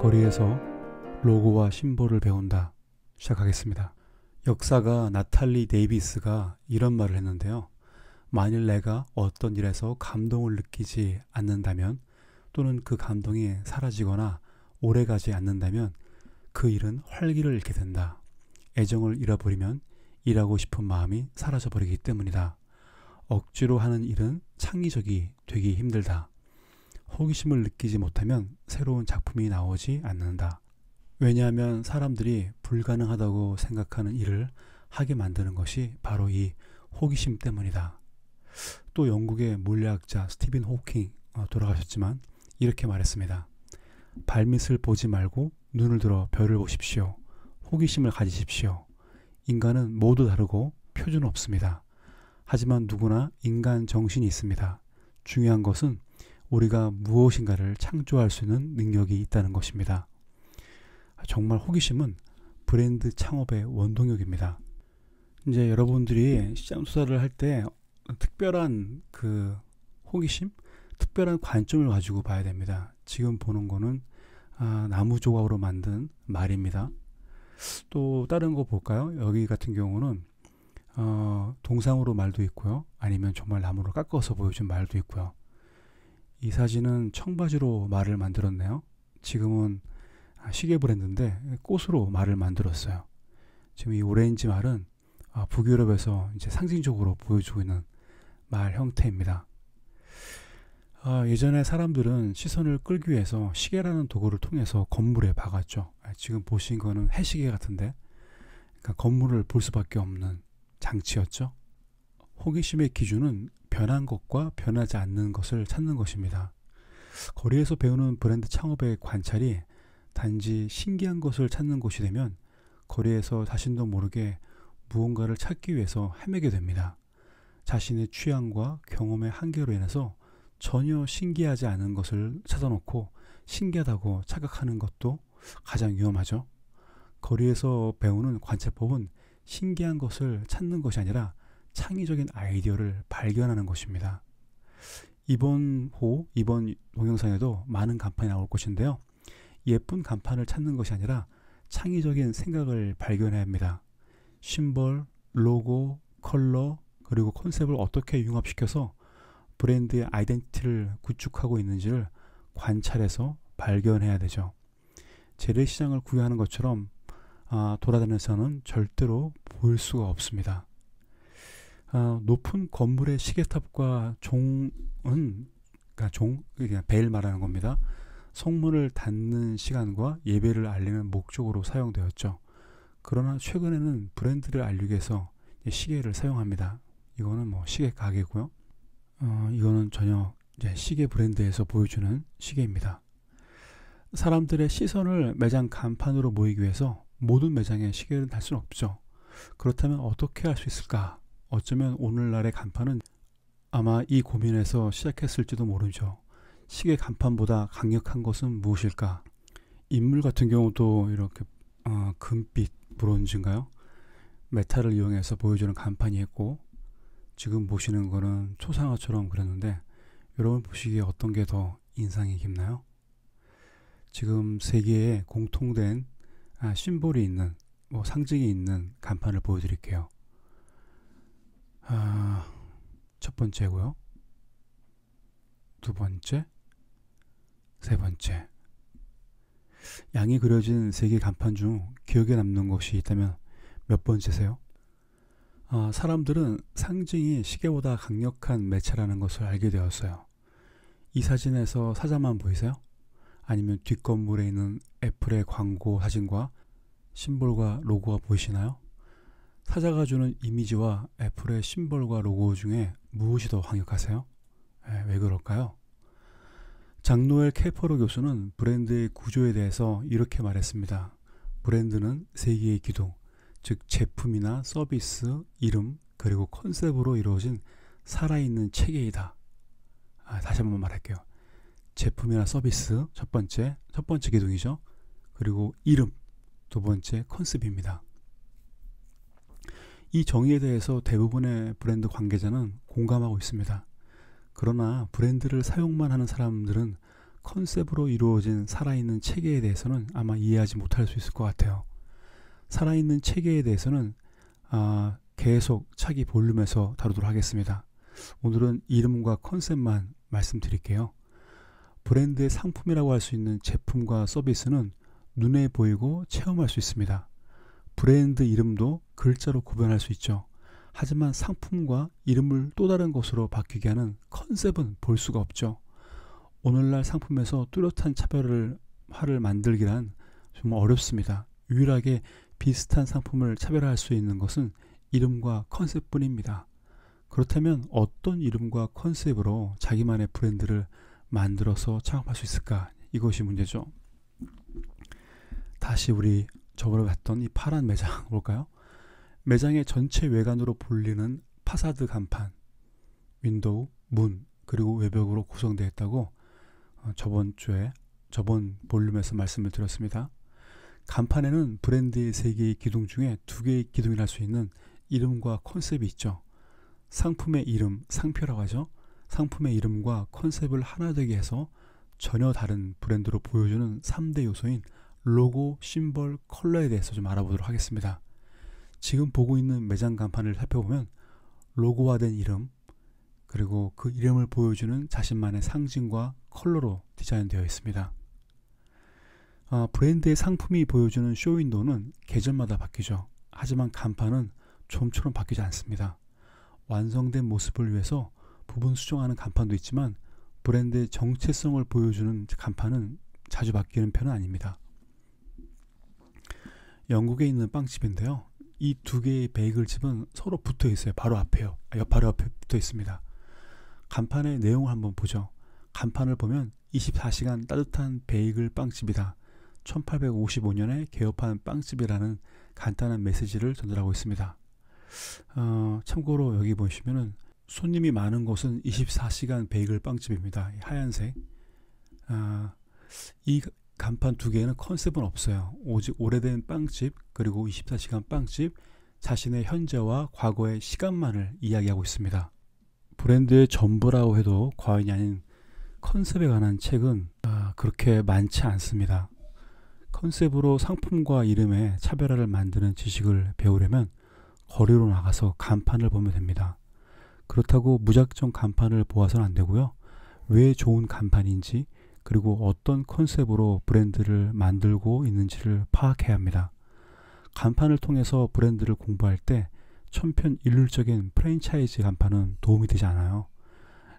거리에서 로고와 심볼을 배운다. 시작하겠습니다. 역사가 나탈리 데이비스가 이런 말을 했는데요. 만일 내가 어떤 일에서 감동을 느끼지 않는다면, 또는 그 감동이 사라지거나 오래가지 않는다면 그 일은 활기를 잃게 된다. 애정을 잃어버리면 일하고 싶은 마음이 사라져버리기 때문이다. 억지로 하는 일은 창의적이 되기 힘들다. 호기심을 느끼지 못하면 새로운 작품이 나오지 않는다. 왜냐하면 사람들이 불가능하다고 생각하는 일을 하게 만드는 것이 바로 이 호기심 때문이다. 또 영국의 물리학자 스티븐 호킹 돌아가셨지만 이렇게 말했습니다. 발밑을 보지 말고 눈을 들어 별을 보십시오. 호기심을 가지십시오. 인간은 모두 다르고 표준 없습니다. 하지만 누구나 인간 정신이 있습니다. 중요한 것은 우리가 무엇인가를 창조할 수 있는 능력이 있다는 것입니다. 정말 호기심은 브랜드 창업의 원동력입니다. 이제 여러분들이 시장 투자를 할 때 특별한 그 호기심, 특별한 관점을 가지고 봐야 됩니다. 지금 보는 거는 나무 조각으로 만든 말입니다. 또 다른 거 볼까요? 여기 같은 경우는 동상으로 말도 있고요. 아니면 정말 나무를 깎아서 보여준 말도 있고요. 이 사진은 청바지로 말을 만들었네요. 지금은 시계 브랜드인데 꽃으로 말을 만들었어요. 지금 이 오렌지 말은 북유럽에서 이제 상징적으로 보여주고 있는 말 형태입니다. 예전에 사람들은 시선을 끌기 위해서 시계라는 도구를 통해서 건물에 박았죠. 지금 보신 거는 해시계 같은데, 그러니까 건물을 볼 수밖에 없는 장치였죠. 호기심의 기준은 변한 것과 변하지 않는 것을 찾는 것입니다. 거리에서 배우는 브랜드 창업의 관찰이 단지 신기한 것을 찾는 곳이 되면 거리에서 자신도 모르게 무언가를 찾기 위해서 헤매게 됩니다. 자신의 취향과 경험의 한계로 인해서 전혀 신기하지 않은 것을 찾아놓고 신기하다고 착각하는 것도 가장 위험하죠. 거리에서 배우는 관찰법은 신기한 것을 찾는 것이 아니라 창의적인 아이디어를 발견하는 것입니다. 이번 동영상에도 많은 간판이 나올 것인데요. 예쁜 간판을 찾는 것이 아니라 창의적인 생각을 발견해야 합니다. 심볼, 로고, 컬러, 그리고 컨셉을 어떻게 융합시켜서 브랜드의 아이덴티티를 구축하고 있는지를 관찰해서 발견해야 되죠. 재래시장을 구애하는 것처럼 돌아다니면서는 절대로 보일 수가 없습니다. 높은 건물의 시계탑과 그냥 벨 말하는 겁니다. 성문을 닫는 시간과 예배를 알리는 목적으로 사용되었죠. 그러나 최근에는 브랜드를 알리기 위해서 시계를 사용합니다. 이거는 뭐 시계 가게고요. 이거는 전혀 이제 시계 브랜드에서 보여주는 시계입니다. 사람들의 시선을 매장 간판으로 모이기 위해서 모든 매장에 시계를 달 수는 없죠. 그렇다면 어떻게 할 수 있을까? 어쩌면 오늘날의 간판은 아마 이 고민에서 시작했을지도 모르죠. 시계 간판보다 강력한 것은 무엇일까? 인물 같은 경우도 이렇게 금빛 브론즈인가요? 메탈을 이용해서 보여주는 간판이 있고, 지금 보시는 거는 초상화처럼 그렸는데 여러분 보시기에 어떤 게 더 인상이 깊나요? 지금 세 개의 공통된 심볼이 있는, 상징이 있는 간판을 보여드릴게요. 첫 번째고요. 두 번째, 세 번째. 양이 그려진 세 개 간판 중 기억에 남는 것이 있다면 몇 번째세요? 사람들은 상징이 시계보다 강력한 매체라는 것을 알게 되었어요. 이 사진에서 사자만 보이세요? 아니면 뒷건물에 있는 애플의 광고 사진과 심볼과 로고가 보이시나요? 사자가 주는 이미지와 애플의 심볼과 로고 중에 무엇이 더 강력하세요? 왜 그럴까요? 장노엘 케퍼로 교수는 브랜드의 구조에 대해서 이렇게 말했습니다. 브랜드는 세 개의 기둥, 즉 제품이나 서비스, 이름, 그리고 컨셉으로 이루어진 살아있는 체계이다. 다시 한번 말할게요. 제품이나 서비스, 첫 번째 기둥이죠. 그리고 이름, 두 번째 컨셉입니다. 이 정의에 대해서 대부분의 브랜드 관계자는 공감하고 있습니다. 그러나 브랜드를 사용만 하는 사람들은 컨셉으로 이루어진 살아있는 체계에 대해서는 아마 이해하지 못할 수 있을 것 같아요. 살아있는 체계에 대해서는 계속 차기 볼륨에서 다루도록 하겠습니다. 오늘은 이름과 컨셉만 말씀드릴게요. 브랜드의 상품이라고 할 수 있는 제품과 서비스는 눈에 보이고 체험할 수 있습니다. 브랜드 이름도 글자로 구별할 수 있죠. 하지만 상품과 이름을 또 다른 것으로 바뀌게 하는 컨셉은 볼 수가 없죠. 오늘날 상품에서 뚜렷한 차별화를 만들기란 정말 어렵습니다. 유일하게 비슷한 상품을 차별화할 수 있는 것은 이름과 컨셉뿐입니다. 그렇다면 어떤 이름과 컨셉으로 자기만의 브랜드를 만들어서 창업할 수 있을까? 이것이 문제죠. 다시 우리 저번에 봤던 이 파란 매장 볼까요? 매장의 전체 외관으로 볼리는 파사드 간판, 윈도우, 문, 그리고 외벽으로 구성되어 있다고 저번 볼륨에서 말씀을 드렸습니다. 간판에는 브랜드의 3개의 기둥 중에 2개의 기둥이 할 수 있는 이름과 컨셉이 있죠. 상품의 이름, 상표라고 하죠. 상품의 이름과 컨셉을 하나 되게 해서 전혀 다른 브랜드로 보여주는 3대 요소인 로고, 심벌, 컬러에 대해서 좀 알아보도록 하겠습니다. 지금 보고 있는 매장 간판을 살펴보면 로고화된 이름, 그리고 그 이름을 보여주는 자신만의 상징과 컬러로 디자인되어 있습니다. 브랜드의 상품이 보여주는 쇼윈도우는 계절마다 바뀌죠. 하지만 간판은 좀처럼 바뀌지 않습니다. 완성된 모습을 위해서 부분 수정하는 간판도 있지만 브랜드의 정체성을 보여주는 간판은 자주 바뀌는 편은 아닙니다. 영국에 있는 빵집인데요. 이 2개의 베이글집은 서로 붙어 있어요. 바로 앞에 붙어 있습니다. 간판의 내용을 한번 보죠. 간판을 보면 24시간 따뜻한 베이글 빵집이다. 1855년에 개업한 빵집이라는 간단한 메시지를 전달하고 있습니다. 참고로 여기 보시면은 손님이 많은 곳은 24시간 베이글 빵집입니다. 하얀색. 이 간판 2개는 컨셉은 없어요. 오직 오래된 빵집, 그리고 24시간 빵집, 자신의 현재와 과거의 시간만을 이야기하고 있습니다. 브랜드의 전부라고 해도 과언이 아닌 컨셉에 관한 책은 그렇게 많지 않습니다. 컨셉으로 상품과 이름의 차별화를 만드는 지식을 배우려면 거리로 나가서 간판을 보면 됩니다. 그렇다고 무작정 간판을 보아서는 안 되고요. 왜 좋은 간판인지, 그리고 어떤 컨셉으로 브랜드를 만들고 있는지를 파악해야 합니다. 간판을 통해서 브랜드를 공부할 때 천편일률적인 프랜차이즈 간판은 도움이 되지 않아요.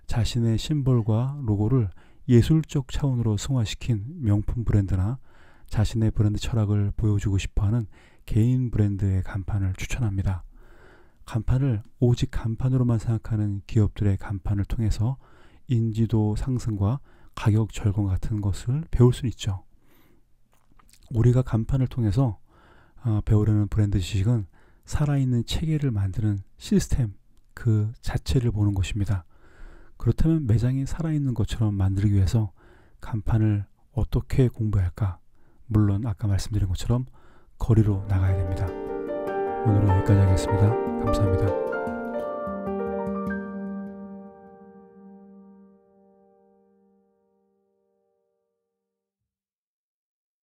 자신의 심볼과 로고를 예술적 차원으로 승화시킨 명품 브랜드나 자신의 브랜드 철학을 보여주고 싶어하는 개인 브랜드의 간판을 추천합니다. 간판을 오직 간판으로만 생각하는 기업들의 간판을 통해서 인지도 상승과 가격 절감 같은 것을 배울 수 있죠. 우리가 간판을 통해서 배우려는 브랜드 지식은 살아있는 체계를 만드는 시스템 그 자체를 보는 것입니다. 그렇다면 매장이 살아있는 것처럼 만들기 위해서 간판을 어떻게 공부해야 할까? 물론 아까 말씀드린 것처럼 거리로 나가야 됩니다. 오늘은 여기까지 하겠습니다. 감사합니다.